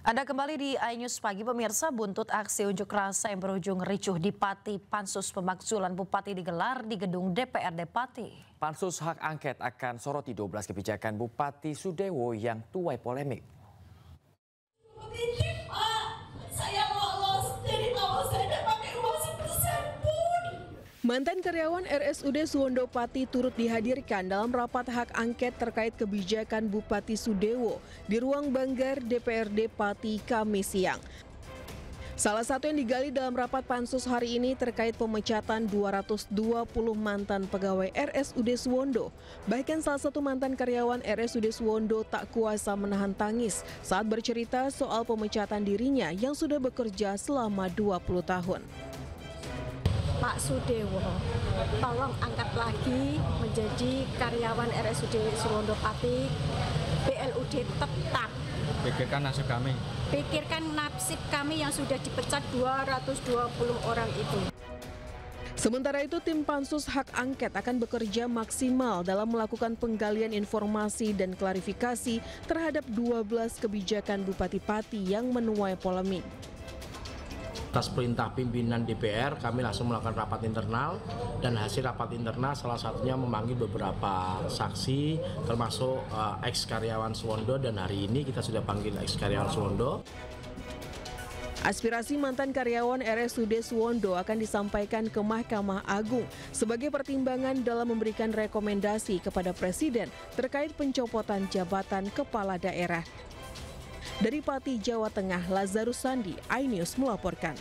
Anda kembali di iNews Pagi pemirsa. Buntut aksi unjuk rasa yang berujung ricuh di Pati, pansus pemakzulan Bupati digelar di gedung DPRD Pati. Pansus hak angket akan soroti 12 kebijakan Bupati Sudewo yang tuai polemik. Mantan karyawan RSUD Suwondo Pati turut dihadirkan dalam rapat hak angket terkait kebijakan Bupati Sudewo di ruang banggar DPRD Pati Kamis siang. Salah satu yang digali dalam rapat pansus hari ini terkait pemecatan 220 mantan pegawai RSUD Suwondo. Bahkan salah satu mantan karyawan RSUD Suwondo tak kuasa menahan tangis saat bercerita soal pemecatan dirinya yang sudah bekerja selama 20 tahun. Pak Sudewo, tolong angkat lagi menjadi karyawan RSUD Suwondo Pati, BLUD tetap. Pikirkan nasib kami. Pikirkan nasib kami yang sudah dipecat 220 orang itu. Sementara itu, tim pansus hak angket akan bekerja maksimal dalam melakukan penggalian informasi dan klarifikasi terhadap 12 kebijakan Bupati Pati yang menuai polemik. Atas perintah pimpinan DPR, kami langsung melakukan rapat internal, dan hasil rapat internal salah satunya memanggil beberapa saksi, termasuk ex-karyawan Suwondo, dan hari ini kita sudah panggil ex-karyawan Suwondo. Aspirasi mantan karyawan RSUD Suwondo akan disampaikan ke Mahkamah Agung sebagai pertimbangan dalam memberikan rekomendasi kepada Presiden terkait pencopotan jabatan kepala daerah. Dari Pati, Jawa Tengah, Lazarus Sandi, iNews melaporkan.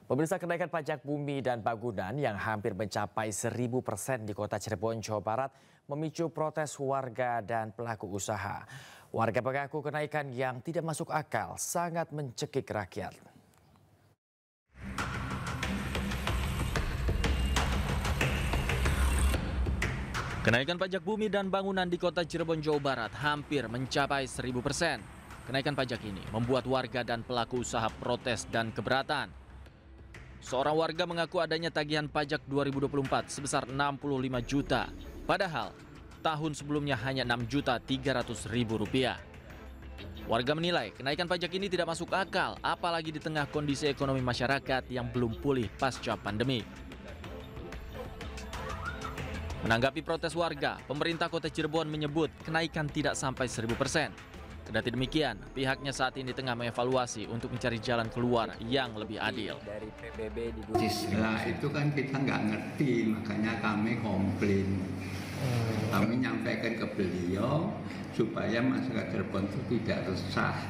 Pemirsa, kenaikan pajak bumi dan bangunan yang hampir mencapai 1000% di kota Cirebon, Jawa Barat memicu protes warga dan pelaku usaha. Warga mengaku kenaikan yang tidak masuk akal sangat mencekik rakyat. Kenaikan pajak bumi dan bangunan di kota Cirebon, Jawa Barat hampir mencapai 1000%. Kenaikan pajak ini membuat warga dan pelaku usaha protes dan keberatan. Seorang warga mengaku adanya tagihan pajak 2024 sebesar 65 juta, padahal tahun sebelumnya hanya 6.300.000 rupiah. Warga menilai kenaikan pajak ini tidak masuk akal, apalagi di tengah kondisi ekonomi masyarakat yang belum pulih pasca pandemi. Menanggapi protes warga, pemerintah kota Cirebon menyebut kenaikan tidak sampai 1000%. Kendati demikian, pihaknya saat ini tengah mengevaluasi untuk mencari jalan keluar yang lebih adil. Dari PBB nah, itu kan kita nggak ngerti, makanya kami komplain. Kami nyampaikan ke beliau supaya masyarakat Cirebon itu tidak resah.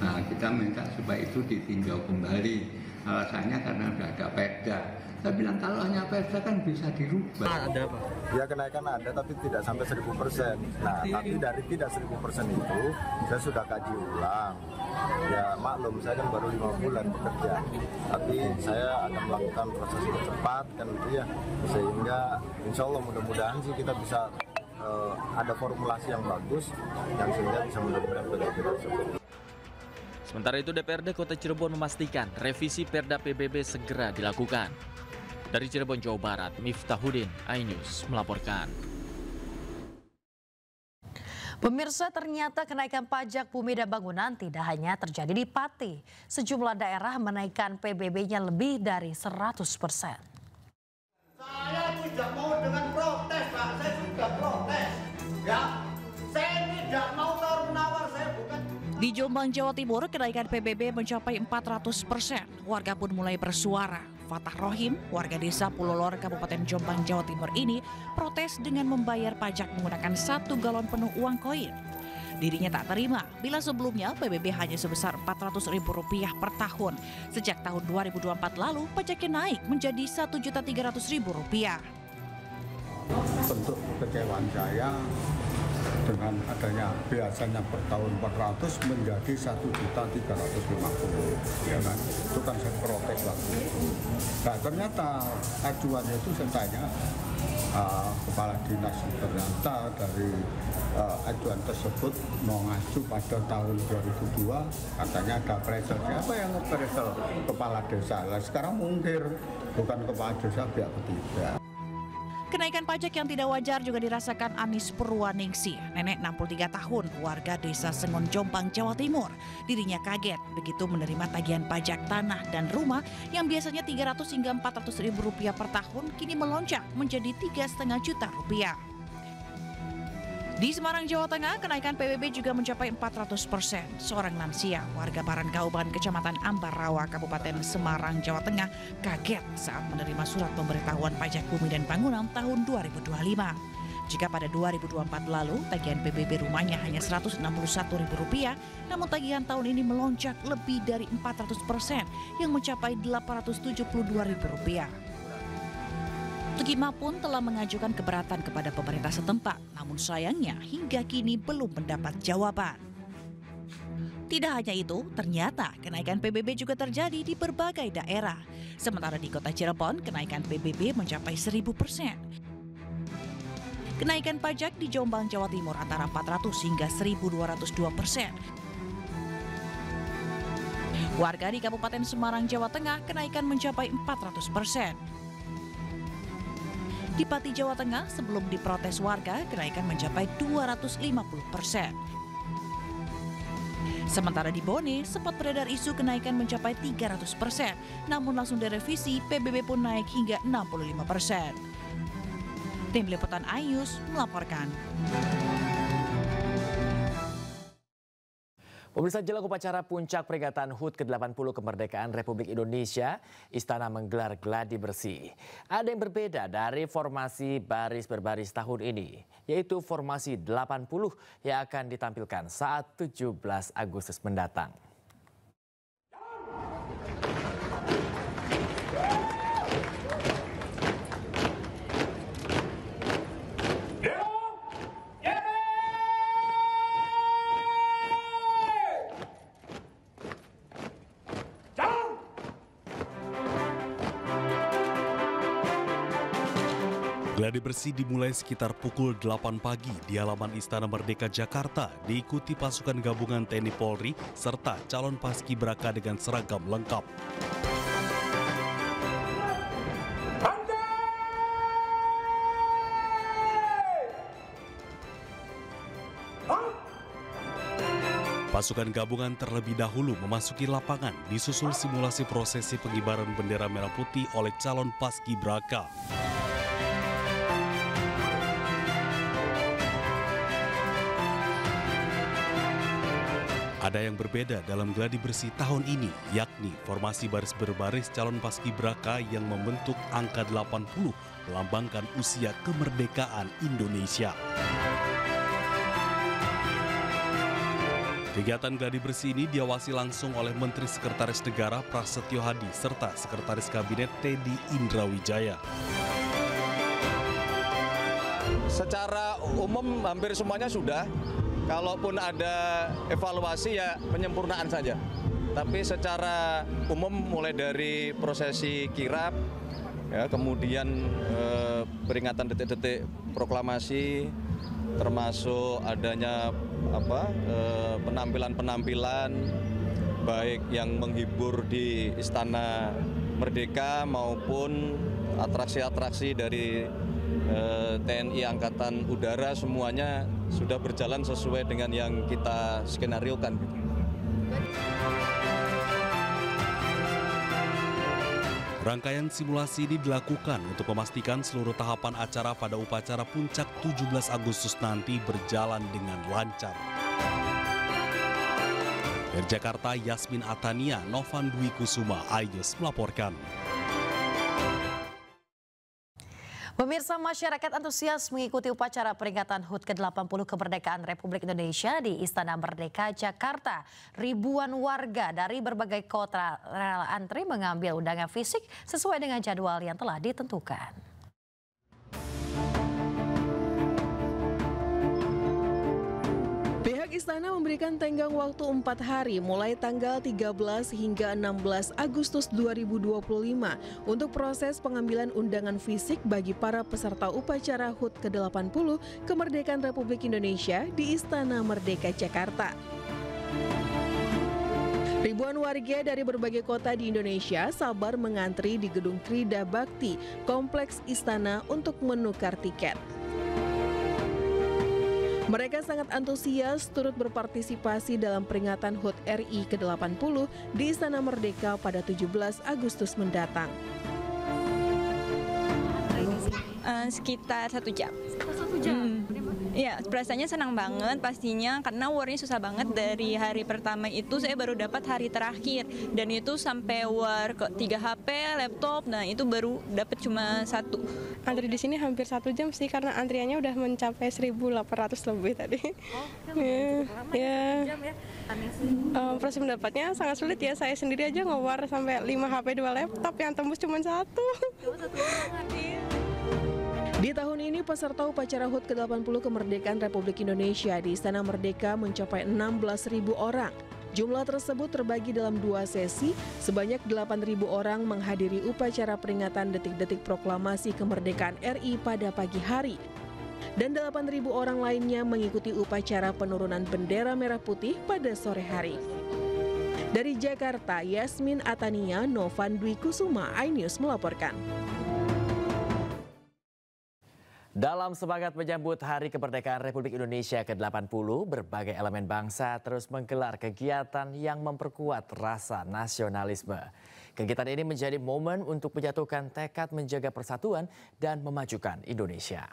Nah, kita minta supaya itu ditinjau kembali. Alasannya karena sudah ada perda. Saya bilang kalau hanya perda kan bisa dirubah. Ada apa? Ya kenaikan ada tapi tidak sampai 1000%. Nah tapi dari tidak 1000% itu saya sudah kaji ulang. Ya maklum saya kan baru 5 bulan bekerja. Tapi saya akan melakukan proses yang cepat kan itu ya. Sehingga insya Allah mudah-mudahan sih kita bisa ada formulasi yang bagus yang sehingga bisa mendapatkan PDB tersebut. Sementara itu DPRD Kota Cirebon memastikan revisi Perda PBB segera dilakukan. Dari Cirebon, Jawa Barat, Miftahudin, iNews melaporkan. Pemirsa, ternyata kenaikan pajak bumi dan bangunan tidak hanya terjadi di Pati. Sejumlah daerah menaikkan PBB-nya lebih dari 100%. Saya tidak mau dengan protes, Pak. Saya sudah protes. Ya, saya tidak mau tawar-menawar, saya bukan. Di Jombang, Jawa Timur, kenaikan PBB mencapai 400%. Warga pun mulai bersuara. Fatah Rohim, warga desa Pulau Lor, Kabupaten Jombang, Jawa Timur ini protes dengan membayar pajak menggunakan 1 galon penuh uang koin. Dirinya tak terima bila sebelumnya PBB hanya sebesar Rp400.000 per tahun. Sejak tahun 2024 lalu, pajaknya naik menjadi Rp1.300.000. Bentuk kekecewaan saya dengan adanya biasanya per tahun 400 menjadi 1.350.000, ya kan? Itu kan saya protes waktu itu. Nah ternyata acuannya itu saya tanya kepala dinas, ternyata dari acuan tersebut mengacu pada tahun 2002 katanya ada appraisal. Siapa yang appraisal? Kepala desa. Lah sekarang mungkin bukan kepala desa, pihak ketiga. Kenaikan pajak yang tidak wajar juga dirasakan Anis Purwaningsih, nenek 63 tahun, warga desa Sengon, Jombang, Jawa Timur. Dirinya kaget begitu menerima tagihan pajak tanah dan rumah yang biasanya 300 hingga 400 ribu rupiah per tahun kini melonjak menjadi 3,5 juta rupiah. Di Semarang, Jawa Tengah, kenaikan PBB juga mencapai 400%. Seorang lansia, warga Barangkauban, Kecamatan Ambarawa, Kabupaten Semarang, Jawa Tengah, kaget saat menerima surat pemberitahuan pajak bumi dan bangunan tahun 2025. Jika pada 2024 lalu, tagihan PBB rumahnya hanya Rp161.000, namun tagihan tahun ini melonjak lebih dari 400% yang mencapai Rp872.000. Tegima pun telah mengajukan keberatan kepada pemerintah setempat, namun sayangnya hingga kini belum mendapat jawaban. Tidak hanya itu, ternyata kenaikan PBB juga terjadi di berbagai daerah. Sementara di Kota Cirebon, kenaikan PBB mencapai 1000%. Kenaikan pajak di Jombang, Jawa Timur antara 400 hingga 1.202%. Warga di Kabupaten Semarang, Jawa Tengah, kenaikan mencapai 400%. Di Pati, Jawa Tengah, sebelum diprotes warga, kenaikan mencapai 250%. Sementara di Bone, sempat beredar isu kenaikan mencapai 300%, namun langsung direvisi, PBB pun naik hingga 65%. Tim Liputan Ayus melaporkan. Pemirsa, jelang upacara puncak peringatan HUT ke-80 kemerdekaan Republik Indonesia, Istana menggelar gladi bersih. Ada yang berbeda dari formasi baris berbaris tahun ini, yaitu formasi 80 yang akan ditampilkan saat 17 Agustus mendatang. Gladi bersih dimulai sekitar pukul 8 pagi di halaman Istana Merdeka Jakarta, diikuti pasukan gabungan TNI Polri serta calon paskibraka dengan seragam lengkap. Pasukan gabungan terlebih dahulu memasuki lapangan disusul simulasi prosesi pengibaran bendera merah putih oleh calon paskibraka. Ada yang berbeda dalam gladi bersih tahun ini, yakni formasi baris berbaris calon paskibraka yang membentuk angka 80 melambangkan usia kemerdekaan Indonesia. Kegiatan gladi bersih ini diawasi langsung oleh Menteri Sekretaris Negara Prasetyo Hadi serta Sekretaris Kabinet Teddy Indrawijaya. Secara umum hampir semuanya sudah. Kalaupun ada evaluasi ya penyempurnaan saja. Tapi secara umum mulai dari prosesi kirap, ya, kemudian peringatan detik-detik proklamasi, termasuk adanya penampilan-penampilan baik yang menghibur di Istana Merdeka maupun atraksi-atraksi dari TNI Angkatan Udara, semuanya sudah berjalan sesuai dengan yang kita skenariokan. Rangkaian simulasi ini dilakukan untuk memastikan seluruh tahapan acara pada upacara puncak 17 Agustus nanti berjalan dengan lancar. Dari Jakarta, Yasmin Atania, Novan Dwi Kusuma, Ayus melaporkan. Pemirsa, masyarakat antusias mengikuti upacara peringatan HUT ke-80 kemerdekaan Republik Indonesia di Istana Merdeka, Jakarta. Ribuan warga dari berbagai kota rela antri mengambil undangan fisik sesuai dengan jadwal yang telah ditentukan. Pihak istana memberikan tenggang waktu 4 hari mulai tanggal 13 hingga 16 Agustus 2025 untuk proses pengambilan undangan fisik bagi para peserta upacara HUT ke-80 kemerdekaan Republik Indonesia di Istana Merdeka Jakarta. Ribuan warga dari berbagai kota di Indonesia sabar mengantri di Gedung Krida Bakti, Kompleks Istana untuk menukar tiket. Mereka sangat antusias turut berpartisipasi dalam peringatan HUT RI ke-80 di Istana Merdeka pada 17 Agustus mendatang. Sekitar 1 jam. Ya, perasaannya senang banget pastinya karena warnya susah banget. Dari hari pertama itu saya baru dapat hari terakhir dan itu sampai war ke 3 HP, laptop, nah itu baru dapat cuma 1. Antri di sini hampir 1 jam sih karena antriannya udah mencapai 1.800 lebih tadi. Proses mendapatnya sangat sulit ya, saya sendiri aja ngewar sampai 5 HP 2 laptop yang tembus cuma 1. Di tahun ini peserta upacara HUT ke-80 kemerdekaan Republik Indonesia di Istana Merdeka mencapai 16.000 orang. Jumlah tersebut terbagi dalam 2 sesi, sebanyak 8.000 orang menghadiri upacara peringatan detik-detik proklamasi kemerdekaan RI pada pagi hari. Dan 8.000 orang lainnya mengikuti upacara penurunan bendera merah putih pada sore hari. Dari Jakarta, Yasmin Atania, Novan Dwi Kusuma, iNews melaporkan. Dalam semangat menyambut Hari Kemerdekaan Republik Indonesia ke-80, berbagai elemen bangsa terus menggelar kegiatan yang memperkuat rasa nasionalisme. Kegiatan ini menjadi momen untuk menyatukan tekad menjaga persatuan dan memajukan Indonesia.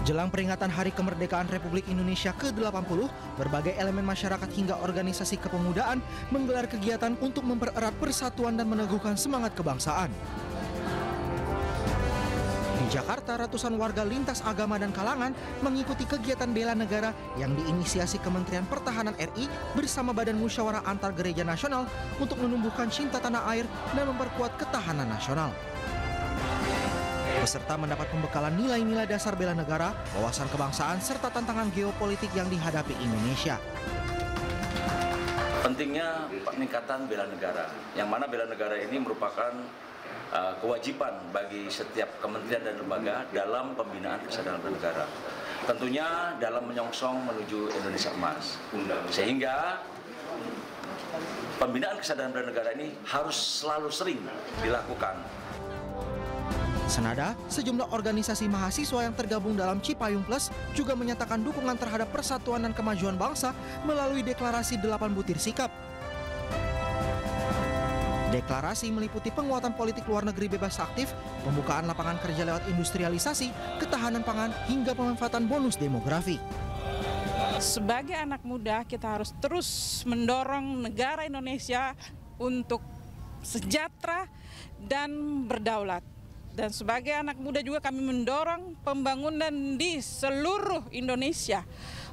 Jelang peringatan Hari Kemerdekaan Republik Indonesia ke-80, berbagai elemen masyarakat hingga organisasi kepemudaan menggelar kegiatan untuk mempererat persatuan dan meneguhkan semangat kebangsaan. Di Jakarta, ratusan warga lintas agama dan kalangan mengikuti kegiatan bela negara yang diinisiasi Kementerian Pertahanan RI bersama Badan Musyawarah Antar Gereja Nasional untuk menumbuhkan cinta tanah air dan memperkuat ketahanan nasional. Peserta mendapat pembekalan nilai-nilai dasar bela negara, wawasan kebangsaan, serta tantangan geopolitik yang dihadapi Indonesia. Pentingnya peningkatan bela negara, yang mana bela negara ini merupakan kewajiban bagi setiap kementerian dan lembaga dalam pembinaan kesadaran bernegara. Tentunya dalam menyongsong menuju Indonesia Emas. Sehingga pembinaan kesadaran bernegara ini harus selalu sering dilakukan. Senada, sejumlah organisasi mahasiswa yang tergabung dalam Cipayung Plus juga menyatakan dukungan terhadap persatuan dan kemajuan bangsa melalui deklarasi 8 butir sikap. Deklarasi meliputi penguatan politik luar negeri bebas aktif, pembukaan lapangan kerja lewat industrialisasi, ketahanan pangan, hingga pemanfaatan bonus demografi. Sebagai anak muda, kita harus terus mendorong negara Indonesia untuk sejahtera dan berdaulat. Dan sebagai anak muda juga kami mendorong pembangunan di seluruh Indonesia,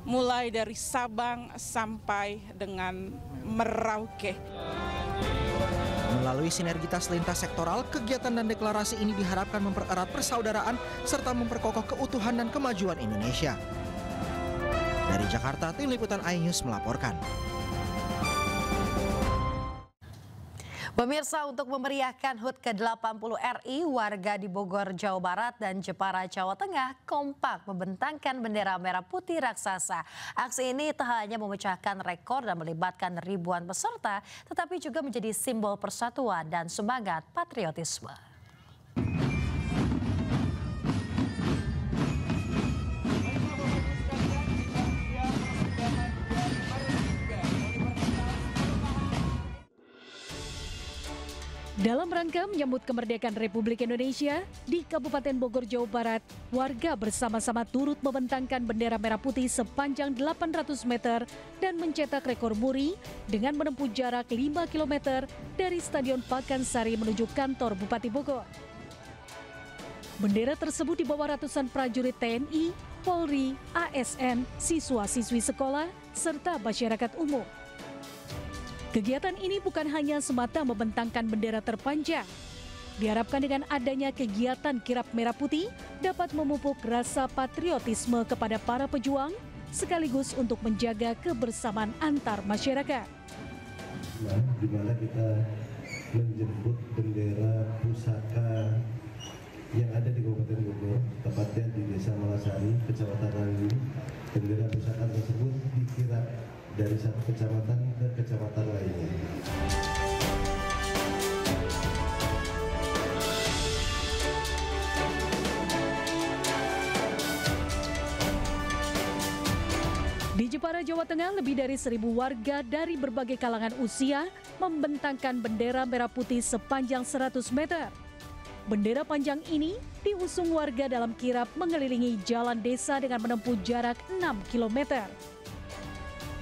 mulai dari Sabang sampai dengan Merauke. Melalui sinergitas lintas sektoral, kegiatan dan deklarasi ini diharapkan mempererat persaudaraan serta memperkokoh keutuhan dan kemajuan Indonesia. Dari Jakarta, tim liputan iNews melaporkan. Pemirsa, untuk memeriahkan HUT ke-80 RI, warga di Bogor, Jawa Barat dan Jepara, Jawa Tengah kompak membentangkan bendera merah putih raksasa. Aksi ini tak hanya memecahkan rekor dan melibatkan ribuan peserta, tetapi juga menjadi simbol persatuan dan semangat patriotisme. Dalam rangka menyambut kemerdekaan Republik Indonesia, di Kabupaten Bogor, Jawa Barat, warga bersama-sama turut membentangkan bendera merah putih sepanjang 800 meter dan mencetak rekor muri dengan menempuh jarak 5 km dari Stadion Pakansari menuju kantor Bupati Bogor. Bendera tersebut dibawa ratusan prajurit TNI, Polri, ASN, siswa-siswi sekolah, serta masyarakat umum. Kegiatan ini bukan hanya semata membentangkan bendera terpanjang. Diharapkan dengan adanya kegiatan kirap merah putih dapat memupuk rasa patriotisme kepada para pejuang, sekaligus untuk menjaga kebersamaan antar masyarakat. Di mana kita menjemput bendera pusaka yang ada di Kabupaten Bogor, tepatnya di Desa Malasari, Kecamatan Rangili, bendera pusaka tersebut dikirap dari satu kecamatan ke kecamatan lainnya. Di Jepara, Jawa Tengah, lebih dari 1.000 warga dari berbagai kalangan usia membentangkan bendera merah putih sepanjang 100 meter. Bendera panjang ini diusung warga dalam kirap mengelilingi jalan desa dengan menempuh jarak 6 km.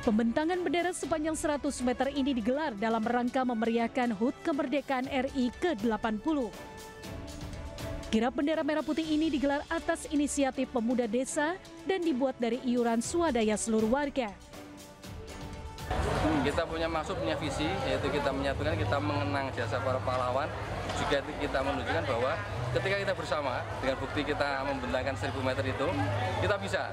Pembentangan bendera sepanjang 100 meter ini digelar dalam rangka memeriahkan HUT Kemerdekaan RI ke-80. Kirap bendera merah putih ini digelar atas inisiatif pemuda desa dan dibuat dari iuran swadaya seluruh warga. Kita punya maksud, punya visi, yaitu kita menyatukan, kita mengenang jasa para pahlawan, juga kita menunjukkan bahwa ketika kita bersama, dengan bukti kita membentangkan 1.000 meter itu, kita bisa.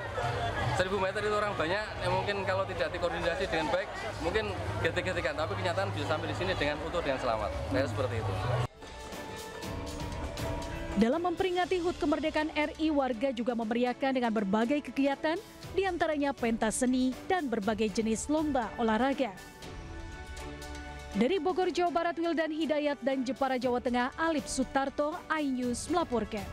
1.000 meter itu orang banyak, yang mungkin kalau tidak dikoordinasi dengan baik, mungkin getik-getikan, tapi kenyataan bisa sampai di sini dengan utuh, dengan selamat. Nah, seperti itu. Dalam memperingati HUT Kemerdekaan RI, warga juga memeriahkan dengan berbagai kegiatan, diantaranya pentas seni dan berbagai jenis lomba olahraga. Dari Bogor, Jawa Barat, Wildan Hidayat, dan Jepara, Jawa Tengah, Alip Sutarto, iNews melaporkan.